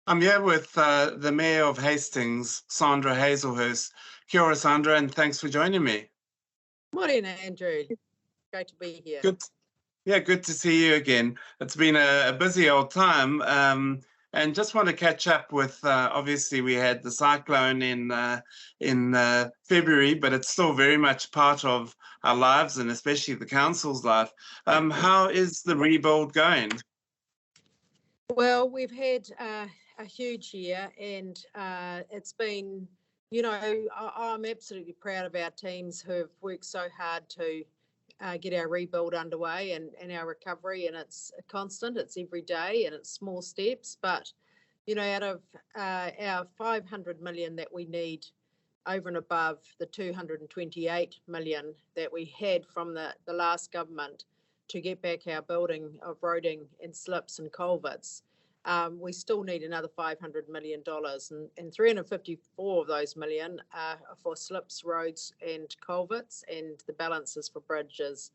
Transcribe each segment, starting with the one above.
I'm here with the Mayor of Hastings, Sandra Hazlehurst. Kia ora, Sandra, and thanks for joining me. Morning, Andrew. Great to be here. Good. Yeah, good to see you again. It's been a busy old time, and just want to catch up with. Obviously, we had the cyclone in February, but it's still very much part of our lives, and especially the council's life. How is the rebuild going? Well, we've had a huge year, and it's been, I'm absolutely proud of our teams who have worked so hard to get our rebuild underway and our recovery, and it's constant, it's every day, and it's small steps. But, out of our 500 million that we need over and above the 228 million that we had from the last government to get back our building of roading and slips and culverts, we still need another $500 million, and 354 of those million are for slips, roads and culverts, and the balance is for bridges.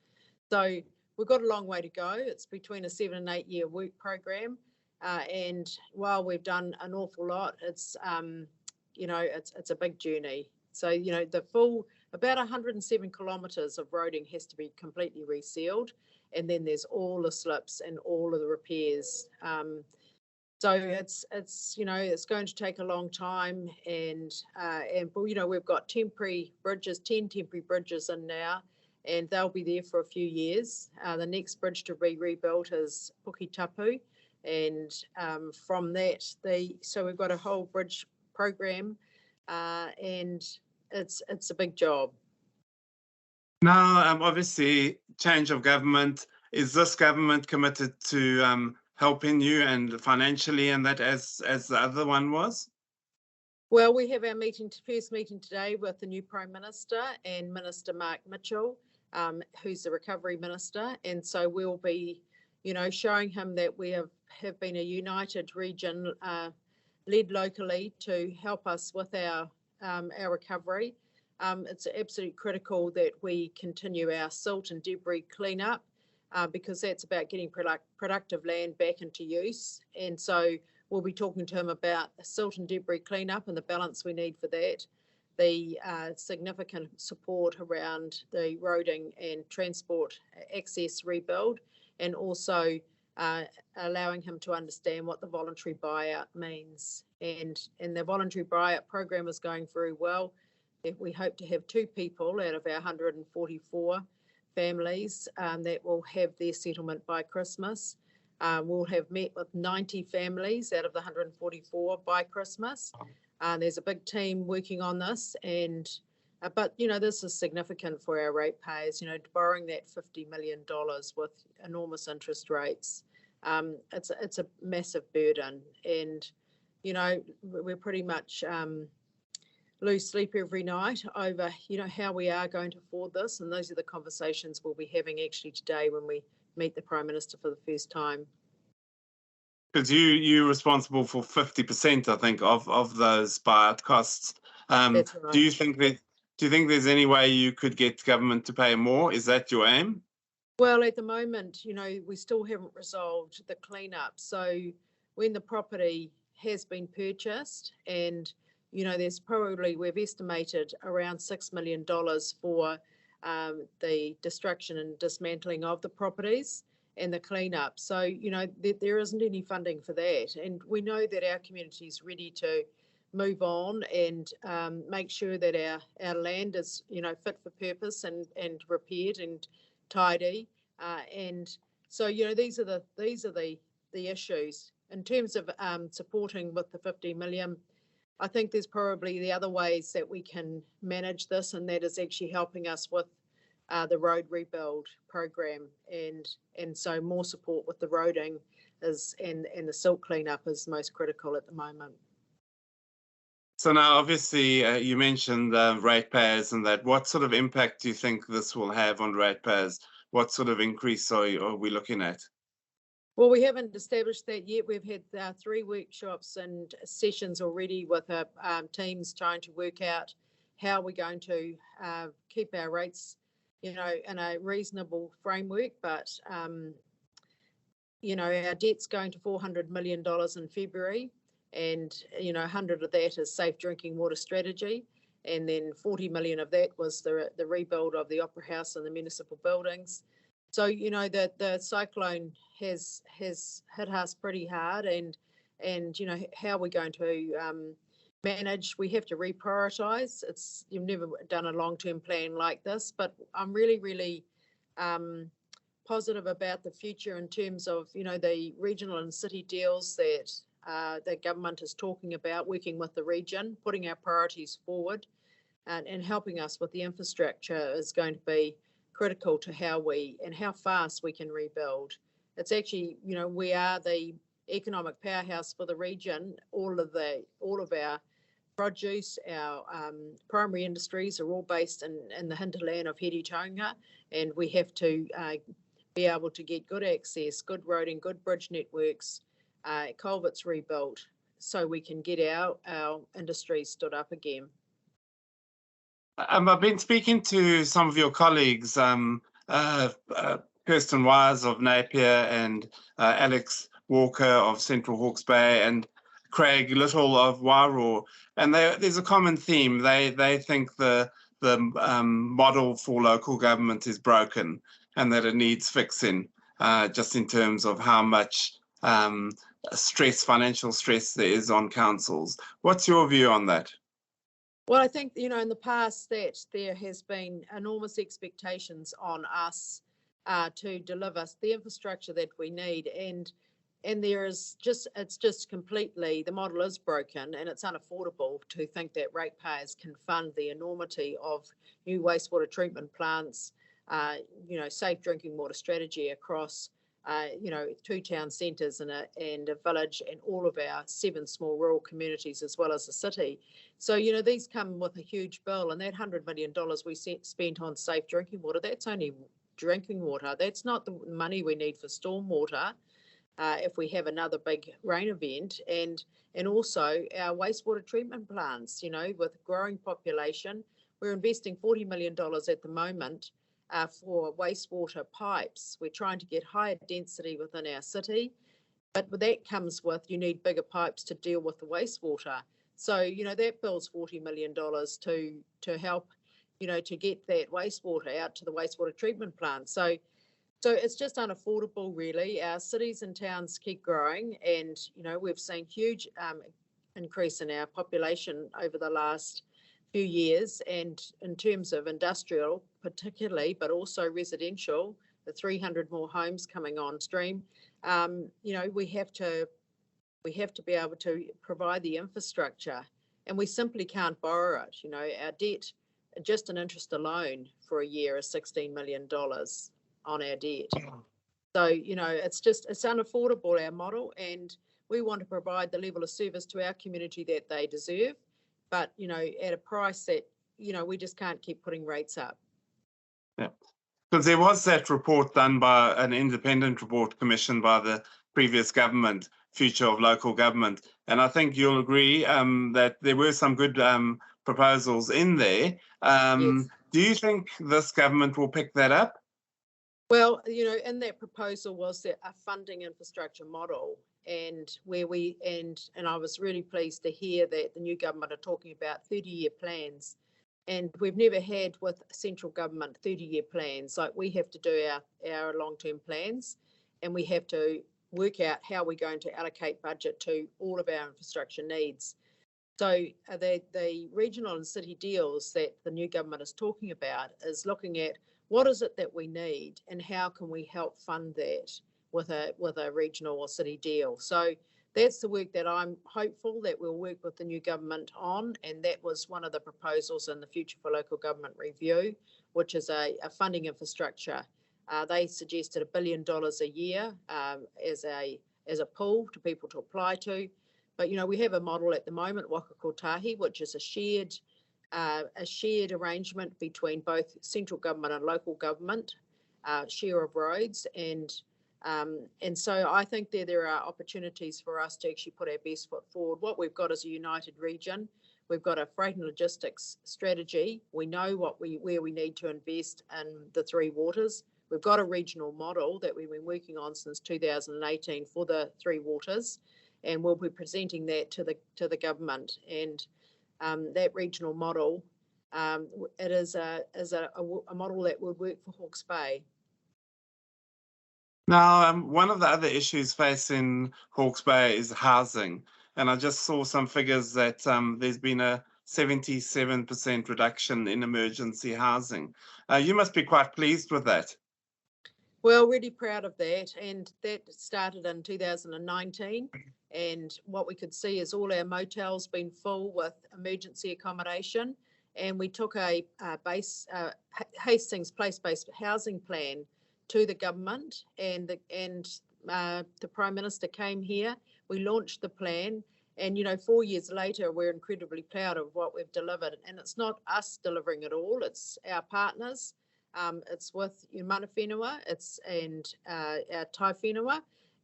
So we've got a long way to go. It's between a 7 and 8 year work program, and while we've done an awful lot, it's a big journey. So the full about 107 kilometres of roading has to be completely resealed, and then there's all the slips and all of the repairs. So it's going to take a long time, and we've got 10 temporary bridges in now, and they'll be there for a few years. The next bridge to be rebuilt is Puketapu, and from that, so we've got a whole bridge program, and it's a big job. Now, obviously, change of government. Is this government committed to helping you and financially, and that as the other one was? Well, we have our first meeting today with the new Prime Minister and Minister Mark Mitchell, who's the Recovery Minister, and so we'll be, showing him that we have been a united region, led locally to help us with our recovery. It's absolutely critical that we continue our silt and debris cleanup, because that's about getting productive land back into use. And so we'll be talking to him about the silt and debris cleanup and the balance we need for that, the significant support around the roading and transport access rebuild, and also allowing him to understand what the voluntary buyout means. And the voluntary buyout program is going very well. We hope to have 2 people out of our 144 families that will have their settlement by Christmas. We'll have met with 90 families out of the 144 by Christmas. There's a big team working on this, but this is significant for our ratepayers. Borrowing that $50 million with enormous interest rates, it's a massive burden, and we're pretty much lose sleep every night over how we are going to afford this, and those are the conversations we'll be having actually today when we meet the Prime Minister for the first time. Because you're responsible for 50%, I think, of those buyout costs. That's right. Do you think there's any way you could get government to pay more? Is that your aim? Well, at the moment, we still haven't resolved the cleanup. So when the property has been purchased, and there's probably, we've estimated around $6 million for the destruction and dismantling of the properties and the cleanup. So, there isn't any funding for that. And we know that our community is ready to move on and make sure that our land is, fit for purpose and repaired and tidy. And so, these are the issues. In terms of supporting with the 50 million, I think there's probably the other ways that we can manage this, and that is actually helping us with the road rebuild program, and so more support with the roading and the silt cleanup is most critical at the moment. So now, obviously, you mentioned ratepayers and that. What sort of impact do you think this will have on ratepayers? What sort of increase are we looking at? Well, we haven't established that yet. We've had 3 workshops and sessions already with our teams trying to work out how we're going to keep our rates, in a reasonable framework. But, our debt's going to $400 million in February, and 100 of that is safe drinking water strategy, and then 40 million of that was the rebuild of the Opera House and the municipal buildings. So that the cyclone has hit us pretty hard, and how we're going to manage. We have to reprioritise. You've never done a long-term plan like this, but I'm really positive about the future in terms of the regional and city deals that the government is talking about, working with the region, putting our priorities forward, and helping us with the infrastructure is going to be critical to how fast we can rebuild. It's actually, we are the economic powerhouse for the region. All of our produce, our primary industries are all based in the hinterland of Heritonga, and we have to be able to get good access, good roading, good bridge networks, culverts rebuilt, so we can get our industry stood up again. I've been speaking to some of your colleagues, Kirsten Wise of Napier and Alex Walker of Central Hawke's Bay and Craig Little of Wairoa, and there's a common theme. They think the model for local government is broken and that it needs fixing, just in terms of how much financial stress there is on councils. What's your view on that? Well, I think, in the past that there has been enormous expectations on us to deliver the infrastructure that we need, and it's just completely, the model is broken, and it's unaffordable to think that ratepayers can fund the enormity of new wastewater treatment plants, safe drinking water strategy across 2 town centres and a village, and all of our 7 small rural communities, as well as the city. So, these come with a huge bill, and that $100 million we spent on safe drinking water, that's only drinking water. That's not the money we need for stormwater if we have another big rain event, and also our wastewater treatment plants. With growing population, we're investing $40 million at the moment for wastewater pipes. We're trying to get higher density within our city, but that comes with, you need bigger pipes to deal with the wastewater. So, that bill's $40 million to help, to get that wastewater out to the wastewater treatment plant. So it's just unaffordable, really. Our cities and towns keep growing, and, we've seen huge increase in our population over the last few years, and in terms of industrial particularly, but also residential, the 300 more homes coming on stream. We have to be able to provide the infrastructure, and we simply can't borrow it. Our debt, just an interest alone for a year, is $16 million on our debt. So, it's unaffordable, our model, and we want to provide the level of service to our community that they deserve, but, at a price that, we just can't keep putting rates up. Yeah, because there was that report done by an independent report commissioned by the previous government, Future of Local Government, and I think you'll agree that there were some good proposals in there. Yes. Do you think this government will pick that up? Well, in that proposal was a funding infrastructure model, and and I was really pleased to hear that the new government are talking about 30-year plans, and we've never had with central government 30-year plans. Like, we have to do our long-term plans, and we have to work out how we're going to allocate budget to all of our infrastructure needs. So the regional and city deals that the new government is talking about is looking at what is it that we need and how can we help fund that with a regional or city deal. So that's the work that I'm hopeful that we'll work with the new government on, and that was one of the proposals in the Future for Local Government review, which is a funding infrastructure. They suggested $1 billion a year as a pool to people to apply to. But, we have a model at the moment, Waka Kotahi, which is a shared arrangement between both central government and local government, share of roads. And so I think there are opportunities for us to actually put our best foot forward. What we've got is a united region. We've got a freight and logistics strategy. We know where we need to invest in the 3 waters. We've got a regional model that we've been working on since 2018 for the 3 waters. and we'll be presenting that to the government. And that regional model, it is a model that would work for Hawke's Bay. Now, one of the other issues facing Hawke's Bay is housing. And I just saw some figures that there's been a 77% reduction in emergency housing. You must be quite pleased with that. Well, really proud of that. And that started in 2019. And what we could see is all our motels been full with emergency accommodation. And we took a Hastings place-based housing plan to the government, and the Prime Minister came here. We launched the plan, and 4 years later, we're incredibly proud of what we've delivered. And it's not us delivering it all; it's our partners. It's with mana whenua, and our tai whenua,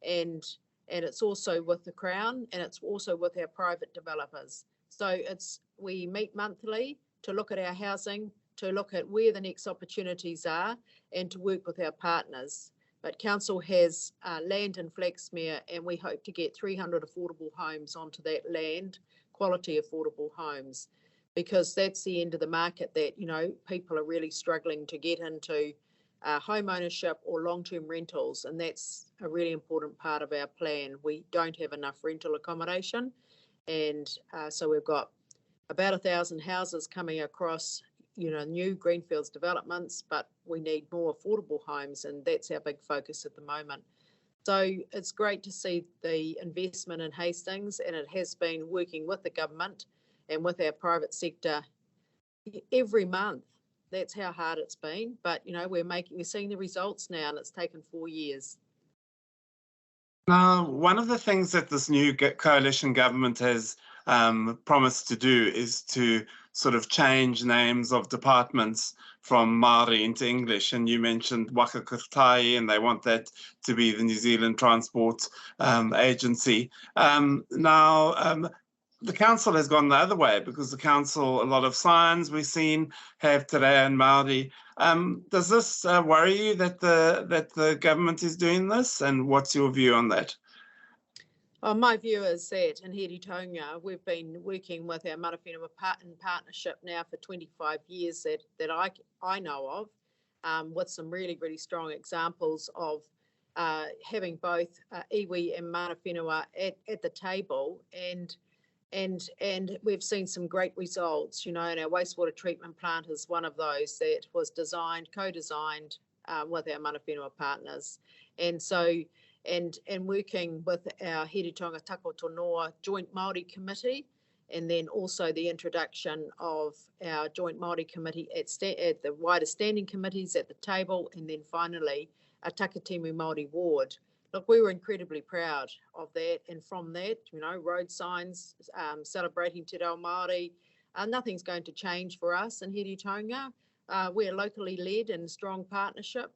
and it's also with the Crown, and it's also with our private developers. So we meet monthly to look at our housing, to look at where the next opportunities are, and to work with our partners. But Council has land in Flaxmere, and we hope to get 300 affordable homes onto that land, quality affordable homes, because that's the end of the market that, people are really struggling to get into home ownership or long-term rentals, and that's a really important part of our plan. We don't have enough rental accommodation, and so we've got about 1,000 houses coming across new greenfields developments, but we need more affordable homes, and that's our big focus at the moment. So it's great to see the investment in Hastings, and it has been working with the government and with our private sector every month. That's how hard it's been, but we're seeing the results now, and it's taken 4 years. Now, one of the things that this new coalition government has promised to do is to sort of change names of departments from Māori into English. And you mentioned Wakakatai, and they want that to be the New Zealand Transport Agency. The council has gone the other way, because the council, a lot of signs we've seen have Te Reo and Māori. Does this worry you that the government is doing this, and what's your view on that? Well, my view is that in Hiritonga, we've been working with our mana whenua in partnership now for 25 years that I know of, with some really, really strong examples of having both iwi and mana whenua at the table, and we've seen some great results, and our wastewater treatment plant is one of those that was co-designed with our mana whenua partners. And so, and working with our Hiritonga Takotonoa Joint Māori Committee, and then also the introduction of our Joint Māori Committee at the wider standing committees at the table, and then finally a Takatimu Māori Ward. Look, we were incredibly proud of that, and from that, road signs celebrating Te Reo Māori, nothing's going to change for us in Hiritonga. We're locally led and strong partnership.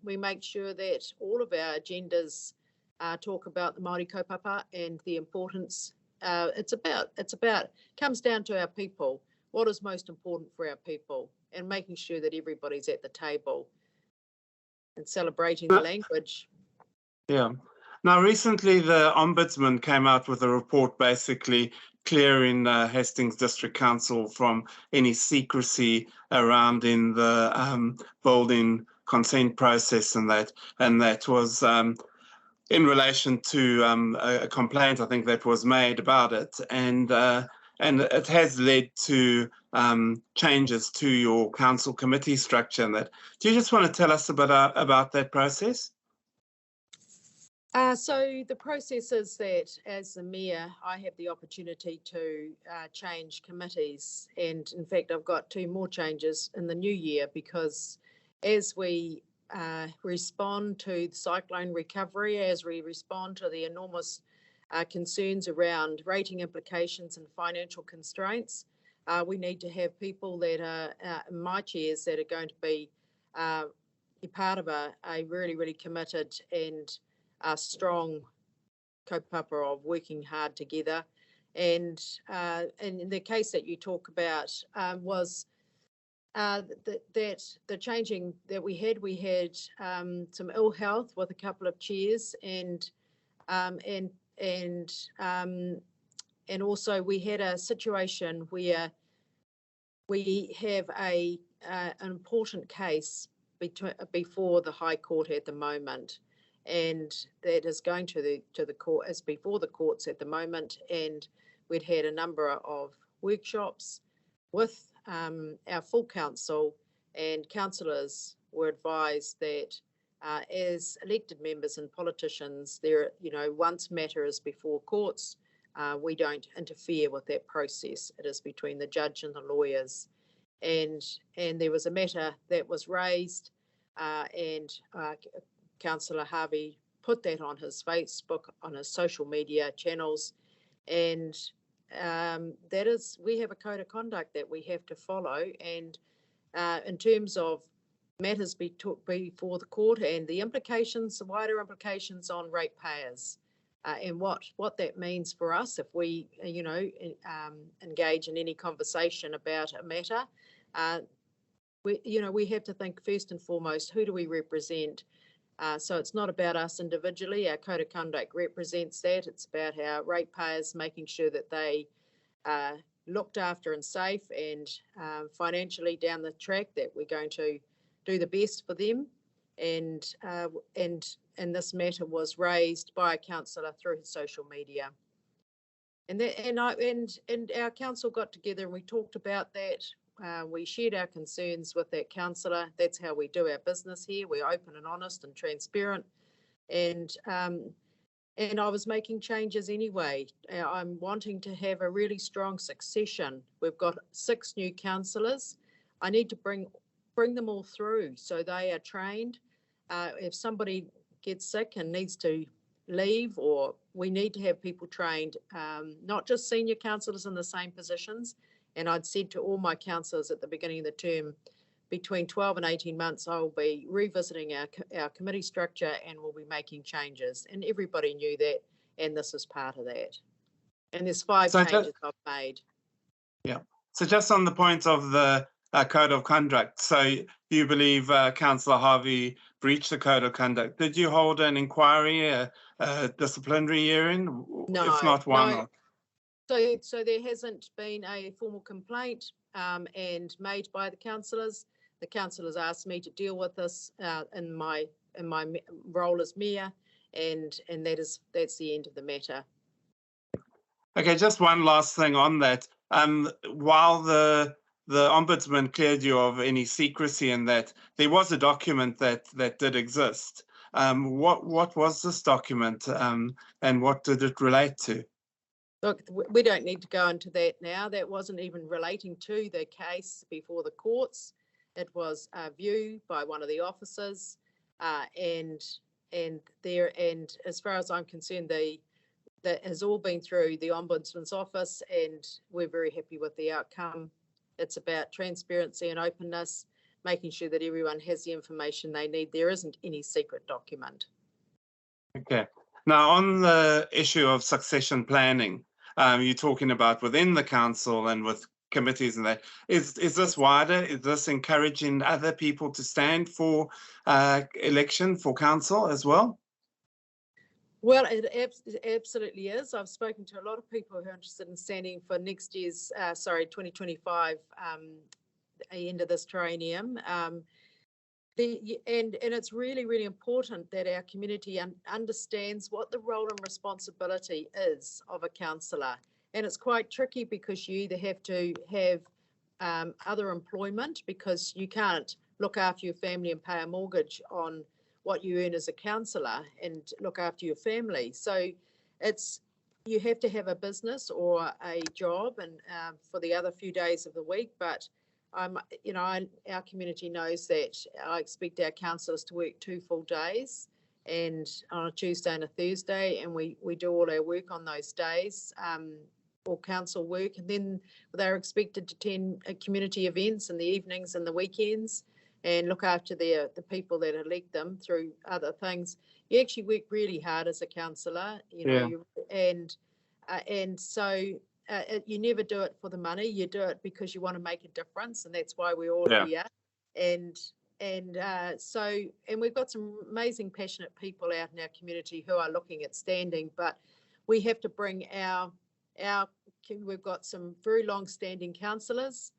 We make sure that all of our agendas talk about the Māori kaupapa and the importance. Comes down to our people. What is most important for our people, and making sure that everybody's at the table and celebrating the language. Yeah. Now, recently, the Ombudsman came out with a report basically clearing Hastings District Council from any secrecy around in the building consent process, and that was in relation to a complaint, I think, that was made about it, and it has led to changes to your council committee structure. And that, do you just want to tell us about that process? So the process is that as the mayor, I have the opportunity to change committees. And in fact, I've got 2 more changes in the new year, because as we respond to the cyclone recovery, as we respond to the enormous concerns around rating implications and financial constraints, we need to have people that are in my chairs that are going to be part of a really, really committed and a strong kaupapa of working hard together. And in the case that you talk about was the changing that we had some ill health with a couple of chairs, and also we had a situation where we have an important case before the High Court at the moment, and that is going to the court, is before the courts at the moment. And we'd had a number of workshops with our full council, and councillors were advised that as elected members and politicians, once matter is before courts, we don't interfere with that process. It is between the judge and the lawyers. And there was a matter that was raised, and Councillor Harvey put that on his Facebook, on his social media channels, and we have a code of conduct that we have to follow. And in terms of matters before the court and the implications, the wider implications on ratepayers, and what that means for us if we, engage in any conversation about a matter. We have to think first and foremost, who do we represent? So it's not about us individually. Our code of conduct represents that. It's about our ratepayers, making sure that they are looked after and safe, and financially down the track, that we're going to do the best for them. And this matter was raised by a councillor through his social media. And our council got together and we talked about that. We shared our concerns with that councillor. That's how we do our business here. We're open and honest and transparent. And I was making changes anyway. I'm wanting to have a really strong succession. We've got 6 new councillors. I need to bring them all through so they are trained. If somebody gets sick and needs to leave, or we need to have people trained, not just senior councillors in the same positions. And I'd said to all my councillors at the beginning of the term, between 12 and 18 months, I will be revisiting our committee structure and we'll be making changes. And everybody knew that, and this is part of that. And there's 5 changes I've made. Yeah. So just on the point of the code of conduct, so you believe Councillor Harvey breached the code of conduct. Did you hold an inquiry, a disciplinary hearing? No. If not, why not? So there hasn't been a formal complaint and made by the councillors. The councillors asked me to deal with this in my role as mayor, and that's the end of the matter. Okay, just one last thing on that. While the Ombudsman cleared you of any secrecy in that, there was a document that did exist. What was this document, and what did it relate to? Look, we don't need to go into that now. That wasn't even relating to the case before the courts. It was a view by one of the officers, and as far as I'm concerned, that has all been through the Ombudsman's office, and we're very happy with the outcome. It's about transparency and openness, making sure that everyone has the information they need. There isn't any secret document. Okay. Now, on the issue of succession planning, you're talking about within the council and with committees and that. Is this wider? Is this encouraging other people to stand for election for council as well? Well, it absolutely is. I've spoken to a lot of people who are interested in standing for next year's, 2025, end of this triennium. And it's really, really important that our community understands what the role and responsibility is of a councillor. And it's quite tricky because you either have to have other employment, because you can't look after your family and pay a mortgage on what you earn as a councillor and look after your family. So you have to have a business or a job, and for the other few days of the week. But our community knows that I expect our councillors to work 2 full days, and on a Tuesday and a Thursday, and we do all our work on those days, or council work, and then they're expected to attend community events in the evenings and the weekends, and look after the people that elect them through other things. You actually work really hard as a councillor, and so you never do it for the money. You do it because you want to make a difference, and that's why we're all Yeah. here. And we've got some amazing, passionate people out in our community who are looking at standing, but we have to bring we've got some very long-standing councillors.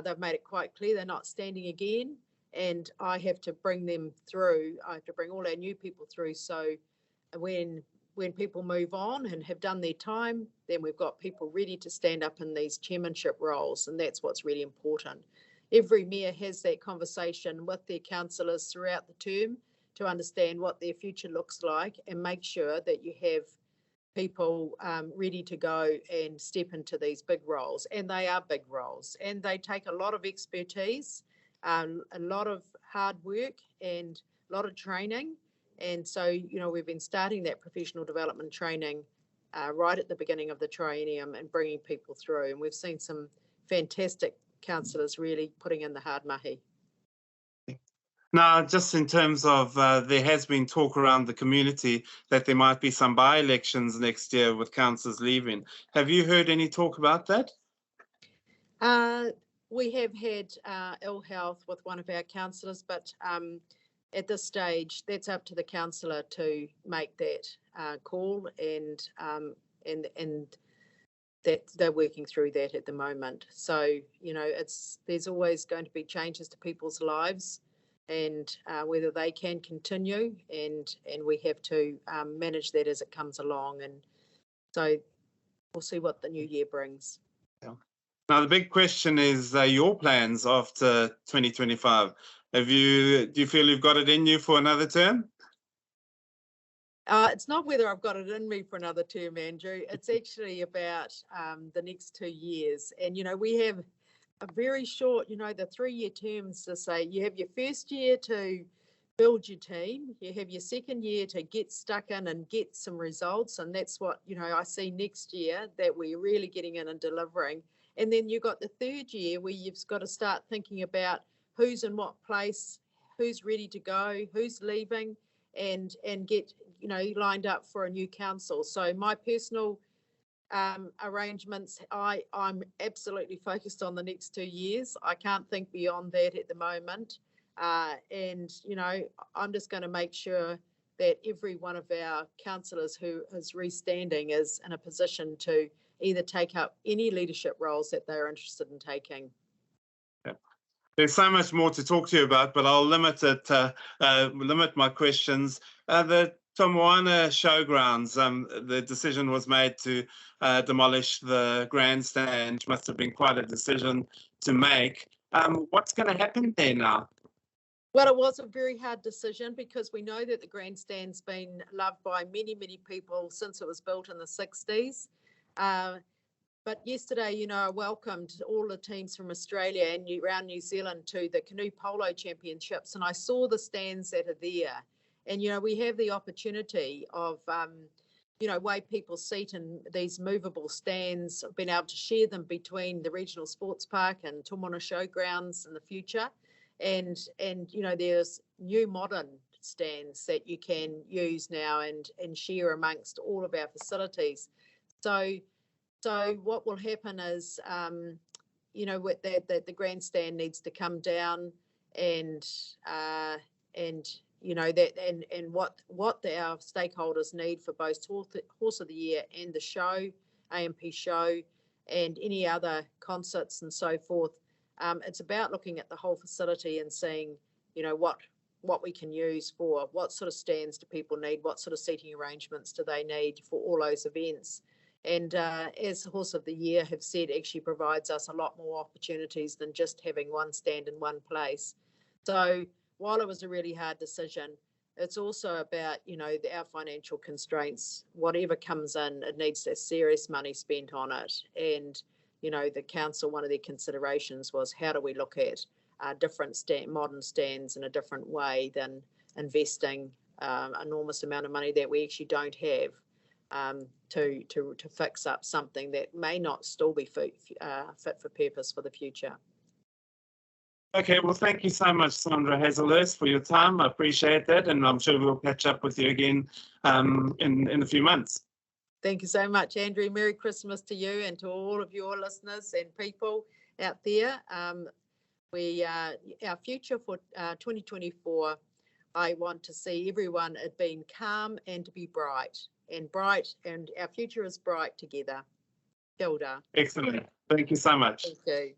They've made it quite clear they're not standing again, and I have to bring them through. I have to bring all our new people through. So when people move on and have done their time, then we've got people ready to stand up in these chairmanship roles, and that's what's really important. Every mayor has that conversation with their councillors throughout the term to understand what their future looks like and make sure that you have people ready to go and step into these big roles. And they are big roles, and they take a lot of expertise, a lot of hard work, and a lot of training. And so, we've been starting that professional development training right at the beginning of the triennium and bringing people through. And we've seen some fantastic councillors really putting in the hard mahi. Now, just in terms of, there has been talk around the community that there might be some by-elections next year with councillors leaving. Have you heard any talk about that? We have had ill health with one of our councillors, but at this stage, that's up to the councillor to make that call, and that they're working through that at the moment. So, there's always going to be changes to people's lives, and whether they can continue, and we have to manage that as it comes along. And so we'll see what the new year brings. Yeah. Now, the big question is your plans after 2025. Do you feel you've got it in you for another term? It's not whether I've got it in me for another term, Andrew. It's actually about the next 2 years. And, we have a very short, the 3-year terms to say you have your first year to build your team, you have your second year to get stuck in and get some results. And that's what, I see next year, that we're really getting in and delivering. And then you've got the third year where you've got to start thinking about who's in what place, who's ready to go, who's leaving, and get, lined up for a new council. So my personal arrangements, I'm absolutely focused on the next 2 years. I can't think beyond that at the moment. And, I'm just going to make sure that every one of our councillors who is restanding is in a position to either take up any leadership roles that they're interested in taking. Yeah. There's so much more to talk to you about, but I'll limit my questions. The Tomoana Showgrounds, the decision was made to demolish the grandstand, which must have been quite a decision to make. What's going to happen there now? Well, it was a very hard decision because we know that the grandstand's been loved by many, many people since it was built in the 60s. But yesterday, I welcomed all the teams from Australia and around New Zealand to the Canoe Polo Championships, and I saw the stands that are there. And, we have the opportunity of, way people seat in these movable stands, being able to share them between the Regional Sports Park and Tomoana Showgrounds in the future. And there's new modern stands that you can use now and share amongst all of our facilities. So what will happen is, with that the grandstand needs to come down, and what our stakeholders need for both Horse of the Year and the show, AMP show, and any other concerts and so forth. It's about looking at the whole facility and seeing, what we can use for what sort of stands do people need, what sort of seating arrangements do they need for all those events. And as Horse of the Year have said, actually provides us a lot more opportunities than just having one stand in one place. So while it was a really hard decision, it's also about, our financial constraints. Whatever comes in, it needs serious money spent on it. And, the council, one of their considerations was how do we look at different modern stands in a different way than investing enormous amount of money that we actually don't have to fix up something that may not still be fit for purpose for the future. Okay, well, thank you so much, Sandra Hazlehurst, for your time. I appreciate that, and I'm sure we'll catch up with you again in a few months. Thank you so much, Andrew. Merry Christmas to you and to all of your listeners and people out there. Our future for 2024, I want to see everyone being calm and to be bright, and our future is bright together. Kia ora. Excellent. Thank you so much. Thank you.